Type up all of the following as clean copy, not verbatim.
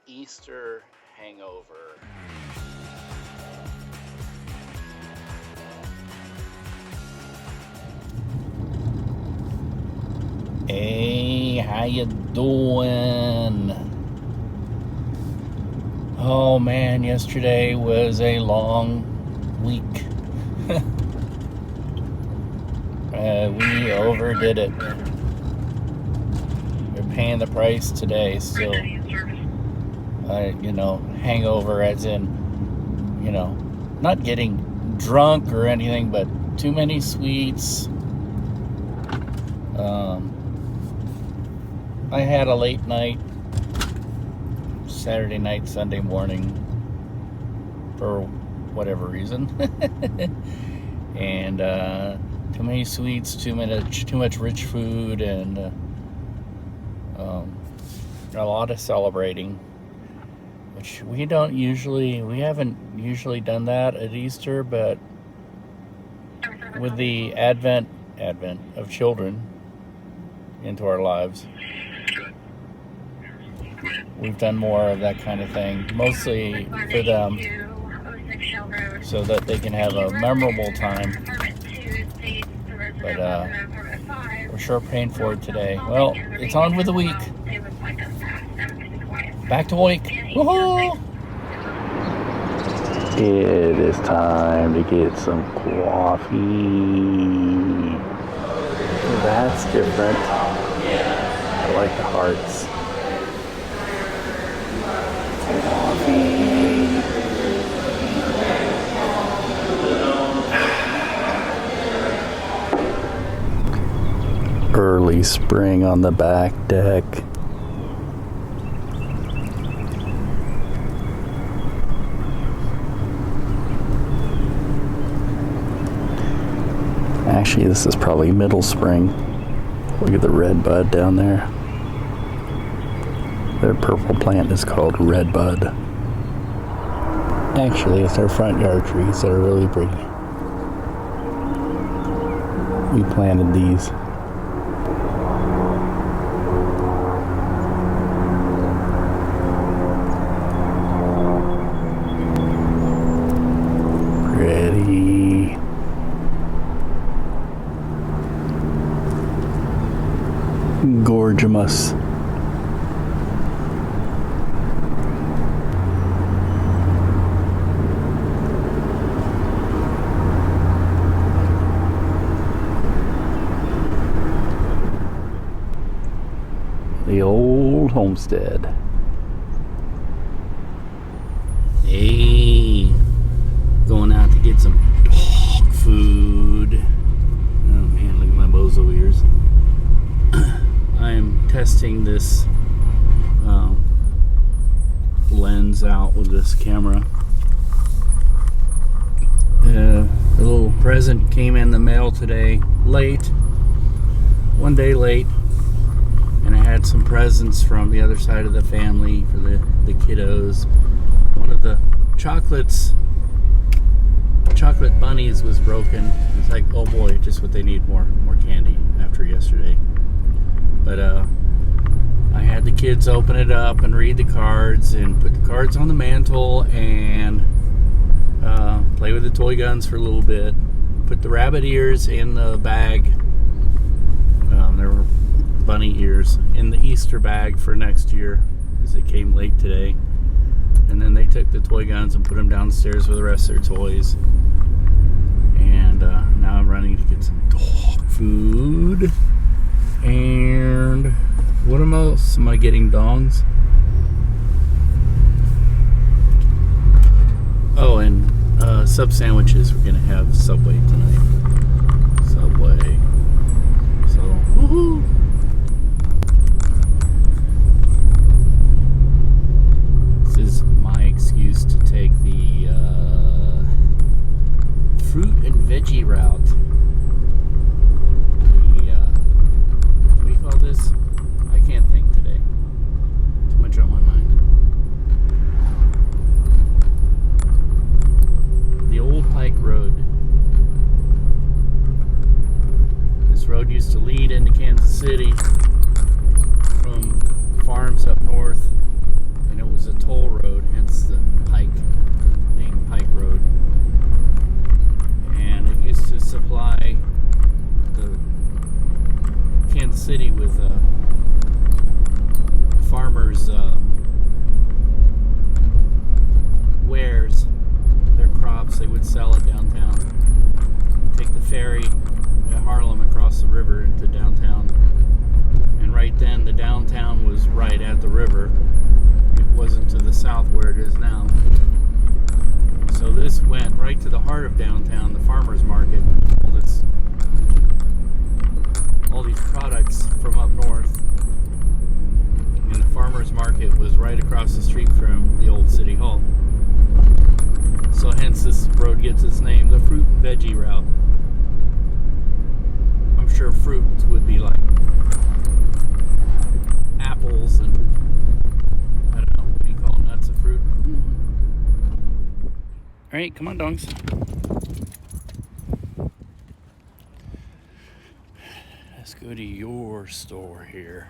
Easter hangover. Hey, how you doing? Oh man, yesterday was a long week. We overdid it. We're paying the price today still. Hangover as in, not getting drunk or anything, but too many sweets. I had a late night, Saturday night, Sunday morning, for whatever reason. And too many sweets, too much rich food, and a lot of celebrating, which we haven't usually done that at Easter, but with the advent of children into our lives, we've done more of that kind of thing, mostly for them, so that they can have a memorable time. But we're sure paying for it today. Well, it's on with the week. Back to week. Woohoo! It is time to get some coffee. That's different. I like the hearts. Coffee. Early spring on the back deck. Actually, this is probably middle spring. Look at the red bud down there. Their purple plant is called red bud. Actually, it's our front yard trees that are really pretty. We planted these. Pretty. Gorgeous. The old homestead. Hey, going out to get some dog food. Oh man, look at my bozo ears. I'm testing this lens out with this camera. A little present came in the mail today, one day late, and I had some presents from the other side of the family for the kiddos. One of the chocolate bunnies was broken. It's like, oh boy, just what they need, more candy after yesterday. But I had the kids open it up and read the cards and put the cards on the mantle and play with the toy guns for a little bit. Put the rabbit ears in the bag. There were bunny ears in the Easter bag for next year, because it came late today. And then they took the toy guns and put them downstairs with the rest of their toys. And now I'm running to get some dog food. And what else am I getting, dongs? Oh, and sub sandwiches. We're gonna have Subway tonight. Subway. So, woohoo! This is my excuse to take the fruit and veggie route. This, I can't think today. Too much on my mind. The old Pike Road. This road used to lead into Kansas City. south where it is now. So this went right to the heart of downtown, the farmers market. All these products from up north. And the farmers market was right across the street from the old city hall. So hence this road gets its name, the fruit and veggie route. I'm sure fruit would be like apples and I don't know, what do you call nuts of fruit? Alright, come on, donks. Let's go to your store here.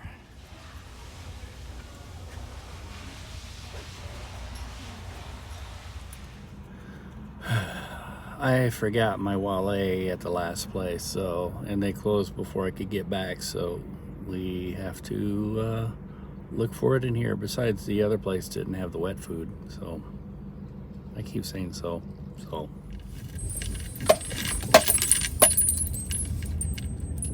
I forgot my wallet at the last place, and they closed before I could get back, so we have to look for it in here. Besides, the other place didn't have the wet food, so I keep saying so.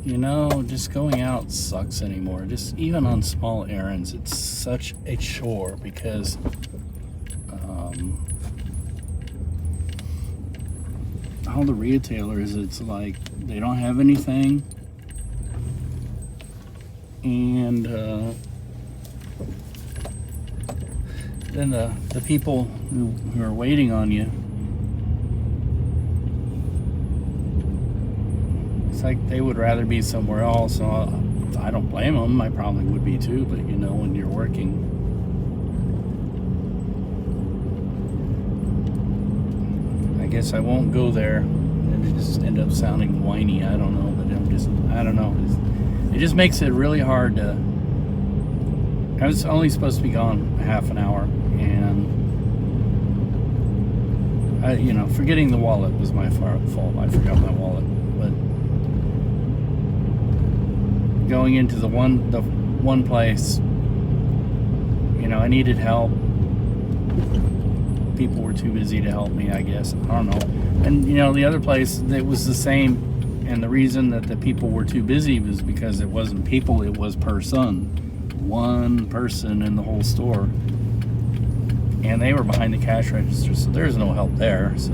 You know, just going out sucks anymore. Just even on small errands, it's such a chore because all the retailers, it's like they don't have anything, and then the people who are waiting on you, it's like they would rather be somewhere else. So I don't blame them. I probably would be too, but you know, when you're working, I guess I won't go there, and it just end up sounding whiny. I don't know, but I don't know. It just makes it really hard to. I was only supposed to be gone half an hour, and forgetting the wallet was my fault. I forgot my wallet, but going into the one place, I needed help. People were too busy to help me, I guess. I don't know. And the other place, it was the same, and the reason that the people were too busy was because it wasn't people, it was person. One person in the whole store, and they were behind the cash register, so there's no help there. So,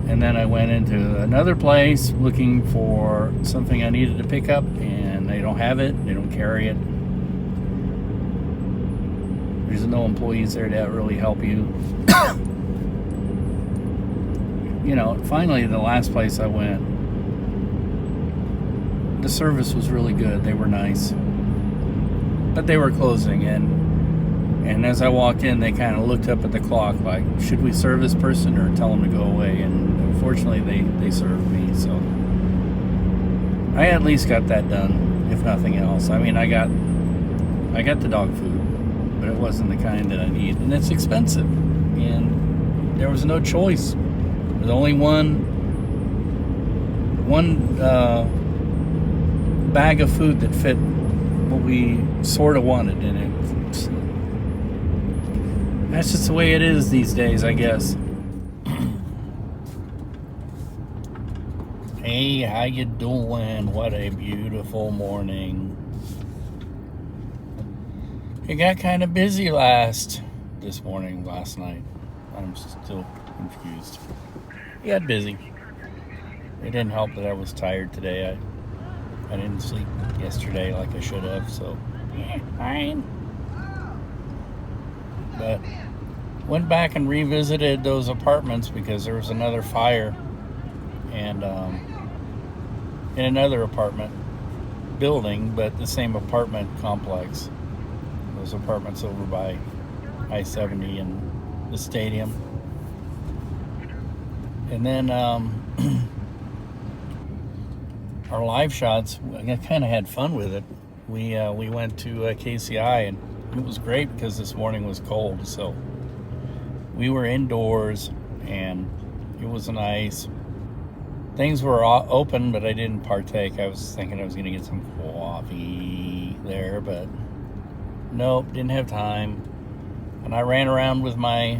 and then I went into another place looking for something I needed to pick up, and they don't have it, they don't carry it. There's no employees there to really help you. Finally, the last place I went, the service was really good. They were nice, but they were closing, and as I walked in, they kind of looked up at the clock like, should we serve this person or tell them to go away? And unfortunately, they served me, so I at least got that done, if nothing else. I mean, I got the dog food, but it wasn't the kind that I need, and it's expensive, and there was no choice. There's only one bag of food that fit what we sort of wanted, and that's just the way it is these days, I guess. Hey, how you doing? What a beautiful morning. It got kind of busy last night. I'm still confused. It got busy. It didn't help that I was tired today. I didn't sleep yesterday like I should have, so fine. But went back and revisited those apartments because there was another fire, and in another apartment building, but the same apartment complex. Those apartments over by I-70 and the stadium. And then our live shots, I kind of had fun with it. We went to KCI, and it was great because this morning was cold, so we were indoors, and it was nice. Things were open, but I didn't partake. I was thinking I was going to get some coffee there, but nope, didn't have time. And I ran around with my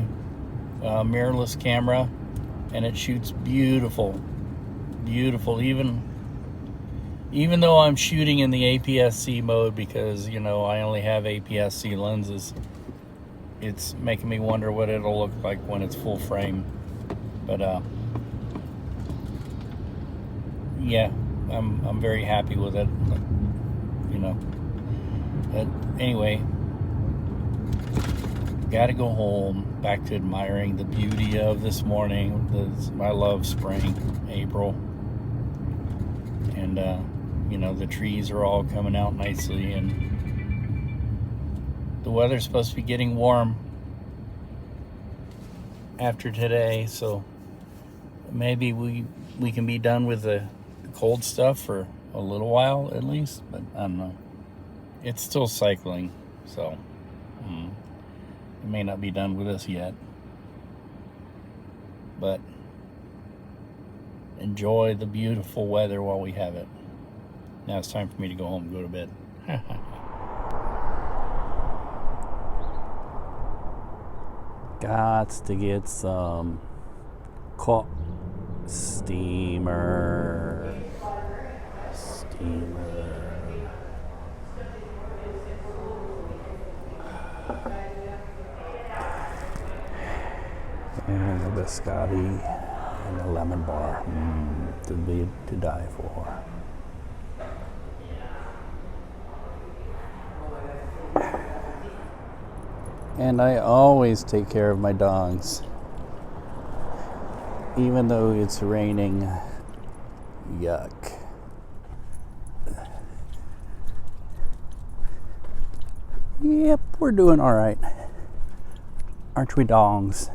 mirrorless camera, and it shoots beautiful. Even though I'm shooting in the APS-C mode because I only have APS-C lenses, it's making me wonder what it'll look like when it's full frame. But yeah, I'm very happy with it. You know. But anyway, gotta go home. Back to admiring the beauty of this morning. I love spring, April, and you know, the trees are all coming out nicely, and the weather's supposed to be getting warm after today, so maybe we can be done with the cold stuff for a little while at least. But I don't know. It's still cycling, so it may not be done with us yet. But enjoy the beautiful weather while we have it. Now it's time for me to go home and go to bed. Gots to get some steamer. And a biscotti and a lemon bar. To die for. And I always take care of my dogs, even though it's raining. Yuck. Yep, we're doing all right, aren't we, dogs?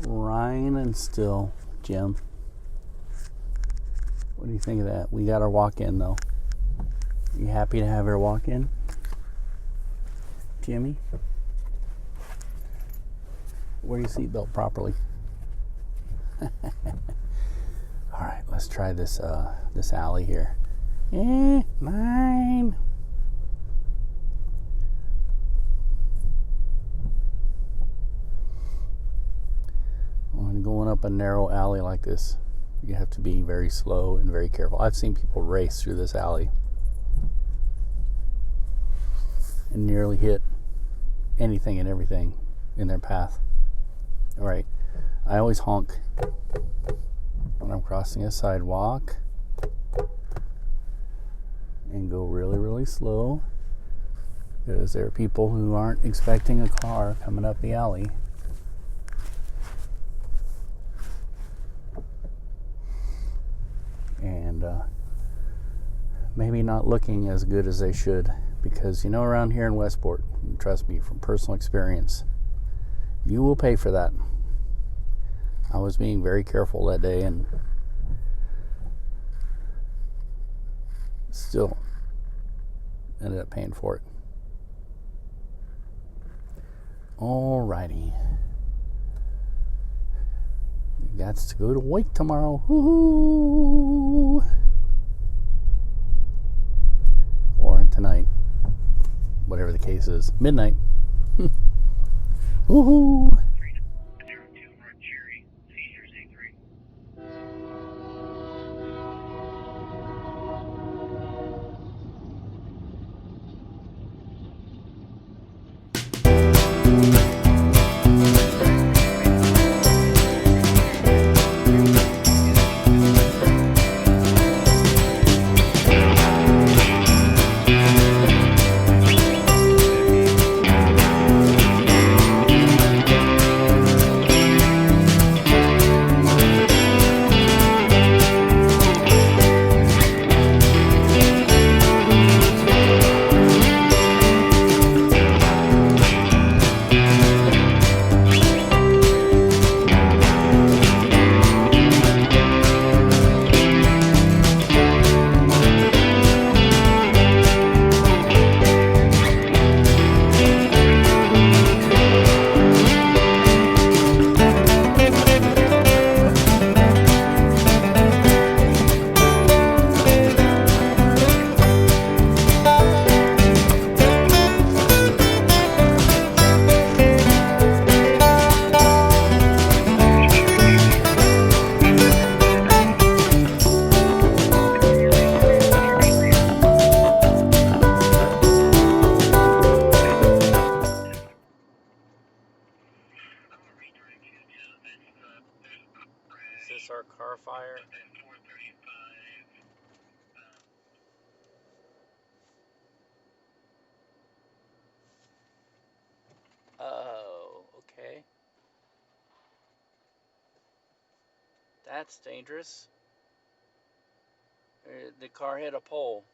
Ryan and Still, Jim. What do you think of that? We got our walk-in though. You happy to have her walk-in, Jimmy? Wear your seatbelt properly. All right, let's try this alley here. Mine. When going up a narrow alley like this, you have to be very slow and very careful. I've seen people race through this alley and nearly hit anything and everything in their path. All right, I always honk when I'm crossing a sidewalk and go really, really slow, because there are people who aren't expecting a car coming up the alley. And maybe not looking as good as they should, because, you know, around here in Westport, trust me from personal experience, you will pay for that. I was being very careful that day and still ended up paying for it. Alrighty. Got to go to work tomorrow. Woo-hoo! Or tonight. Whatever the case is. Midnight. Woohoo! fire? Oh, okay. That's dangerous. The car hit a pole.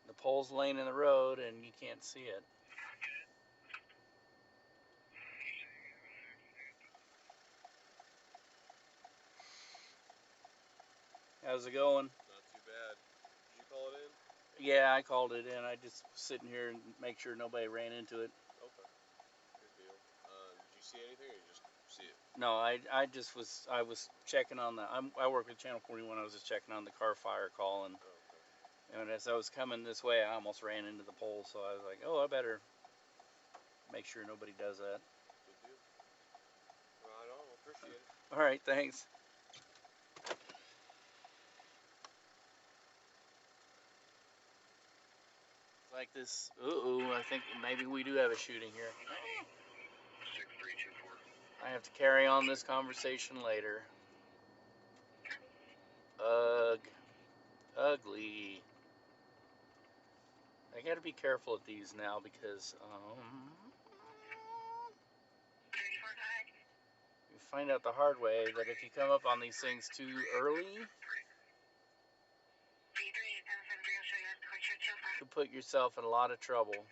The pole's laying in the road and you can't see it. How's it going? Not too bad. Did you call it in? Yeah, I called it in. I just was sitting here and make sure nobody ran into it. Okay. Good deal. Did you see anything or you just see it? No, I was checking on I work with Channel 41. I was just checking on the car fire call, and and as I was coming this way, I almost ran into the pole. So I was like, oh, I better make sure nobody does that. Good deal. Right on. Well, appreciate it. All right, thanks. It's like this. I think maybe we do have a shooting here. 6324. I have to carry on this conversation later. Ugh. Ugly. I gotta be careful at these now because, you find out the hard way that if you come up on these things too early, you could put yourself in a lot of trouble.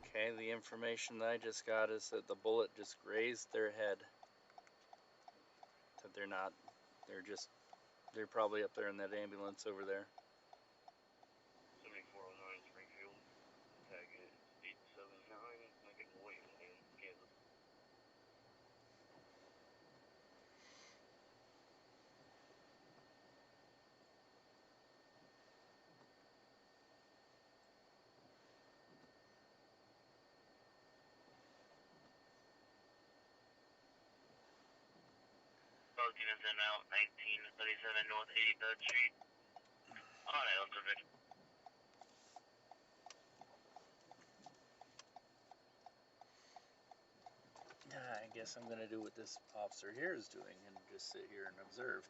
Okay, the information that I just got is that the bullet just grazed their head. That they're probably up there in that ambulance over there. 7409 Springfield. Tag it 879. Lincoln Williams, Kansas. Units in out 1937 North 83rd Street. On Elderville. I guess I'm gonna do what this officer here is doing and just sit here and observe.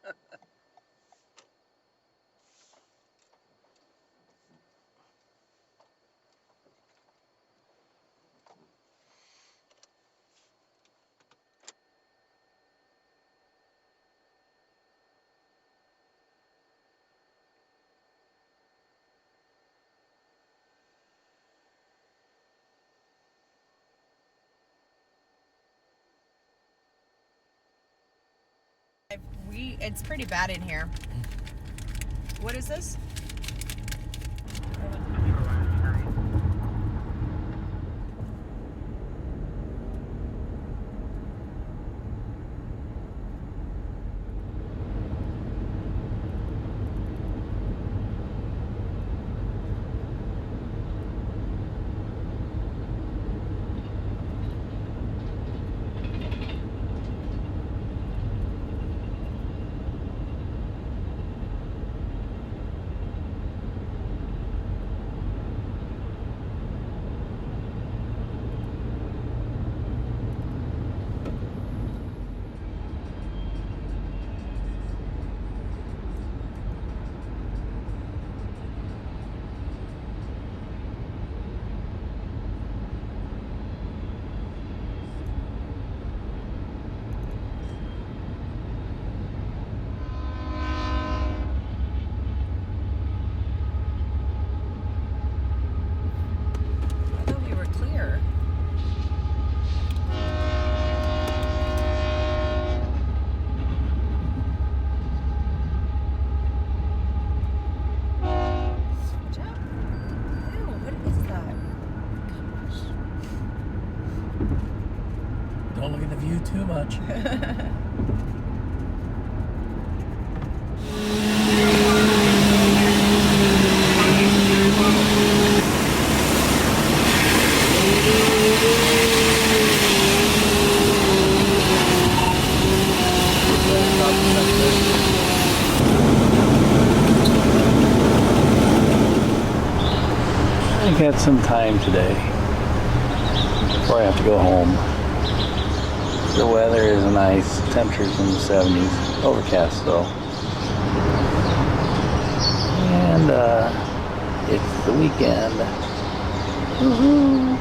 It's pretty bad in here. What is this? too much. I got some time today before I have to go home. The weather is nice, temperatures in the 70s, overcast though. And it's the weekend. Woohoo!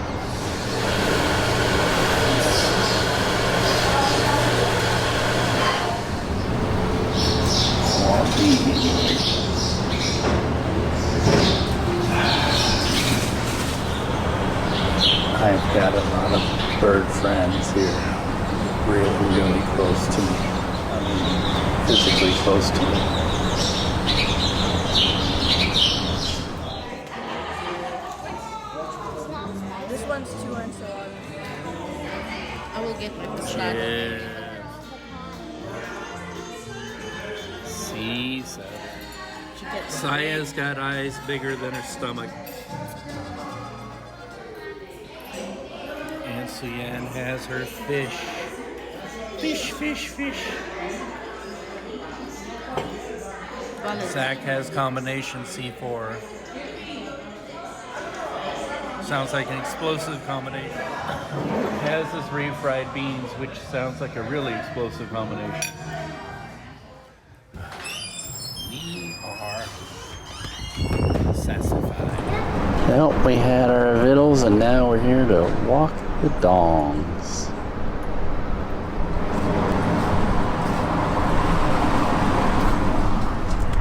I've got a lot of bird friends here, really close to me. I mean, physically close to me. This one's 2 ounces. I will get my snack. Yeah. See, so Saya's got eyes bigger than her stomach. And Suyan has her fish. Fish. Zach has combination C4. Sounds like an explosive combination. Has his refried beans, which sounds like a really explosive combination. We are sassified. Well, we had our vittles and now we're here to walk the dongs.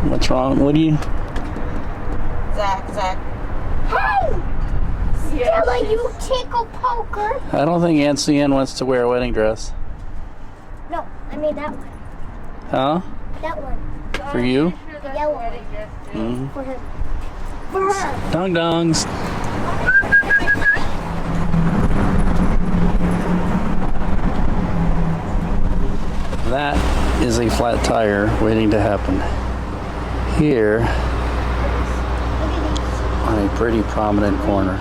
What's wrong? What do you? Zach. Hey! Stella, you tickle poker. I don't think Aunt Suyan wants to wear a wedding dress. No, I made that one. Huh? That one. For you? The yellow one. Mm-hmm. For him. For her. Dong dongs. That is a flat tire waiting to happen. Here on a pretty prominent corner.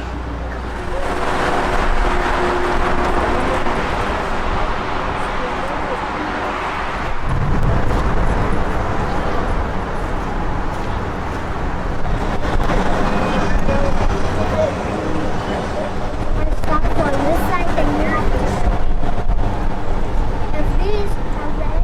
Stop on this side and not this side. If these are red.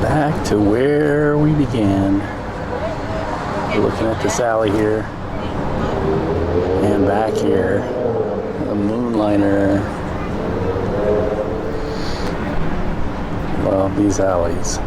Back to where we began. We're looking at this alley here. And back here, the Moonliner. Love these alleys.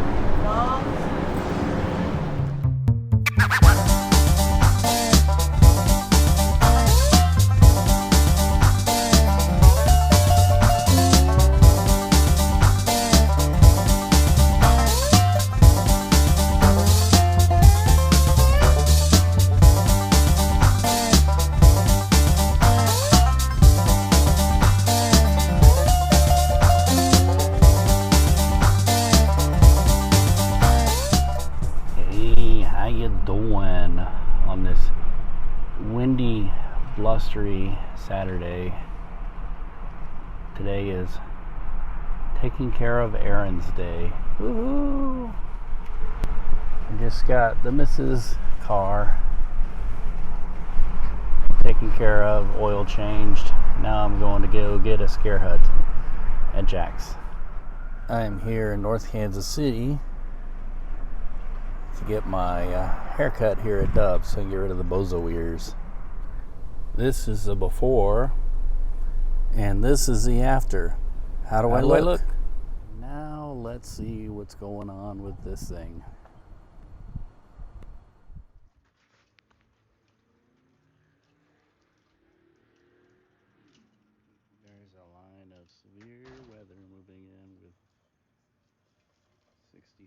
Doing on this windy, blustery Saturday. Today is taking care of errands day. Woohoo! I just got the missus' car taken care of, oil changed. Now I'm going to go get a scare hut at Jack's. I am here in North Kansas City to get my haircut here at Dub's so I can get rid of the bozo ears. This is the before and this is the after. How do I look? Now let's see what's going on with this thing.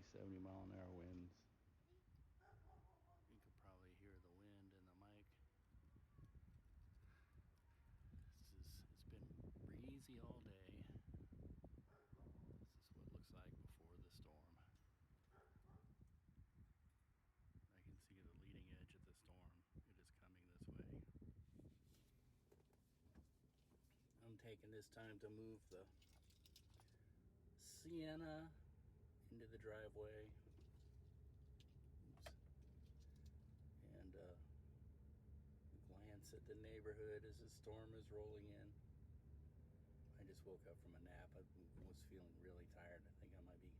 70-mile-an-hour winds. You could probably hear the wind in the mic. It's been breezy all day. This is what it looks like before the storm. I can see the leading edge of the storm. It is coming this way. I'm taking this time to move the Sienna into the driveway. Oops. And glance at the neighborhood as the storm is rolling in. I just woke up from a nap. I was feeling really tired. I think I might be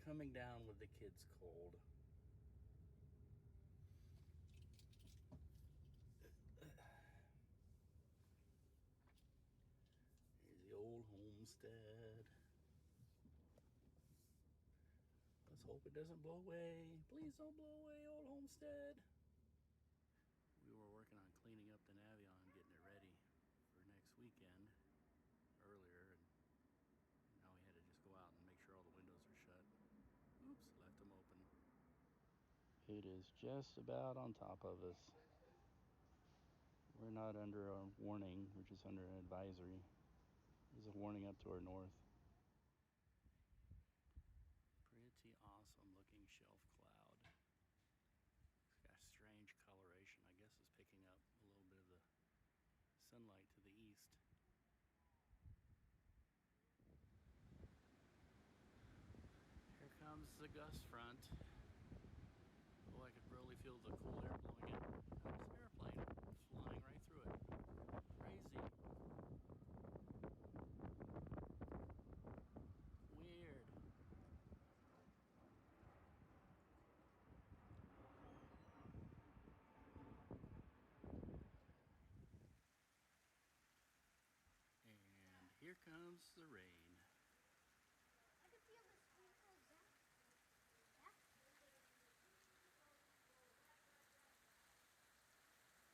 coming down with the kids' cold. Here's the old homestead. Let's hope it doesn't blow away. Please don't blow away, old homestead. We were working on cleaning up the Navion, getting it ready for next weekend earlier, and now we had to just go out and make sure all the windows are shut. Oops, left them open. It is just about on top of us. We're not under a warning, we're just under an advisory. There's a warning up to our north. Pretty awesome looking shelf cloud. It's got a strange coloration. I guess it's picking up a little bit of the sunlight to the east. Here comes the gust front. Oh, I could really feel the cool air blowing in. There's an airplane flying right through it. Crazy. Weird. And here comes the rain. I can feel the sprinkles.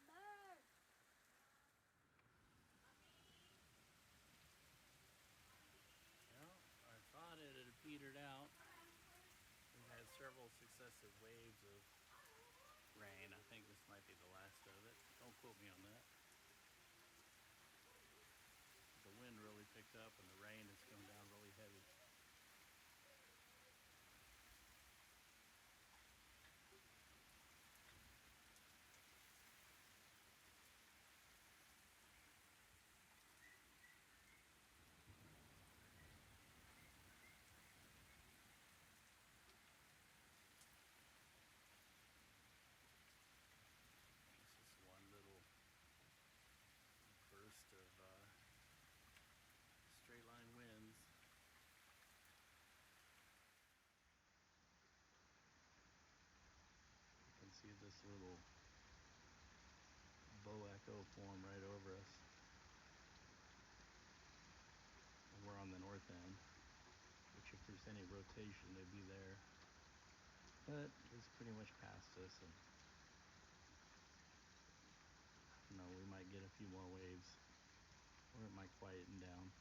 Bird. Well, I thought it had petered out. We had several successive waves of rain. I think this might be the last of it. Don't quote me on that. The wind really picked up and the rain has come down really heavy. One little burst of straight line winds. You can see this little bow echo form right over us. And we're on the north end, which if there's any rotation, they'd be there. But it's pretty much past us, and we might get a few more waves, or it might quieten down.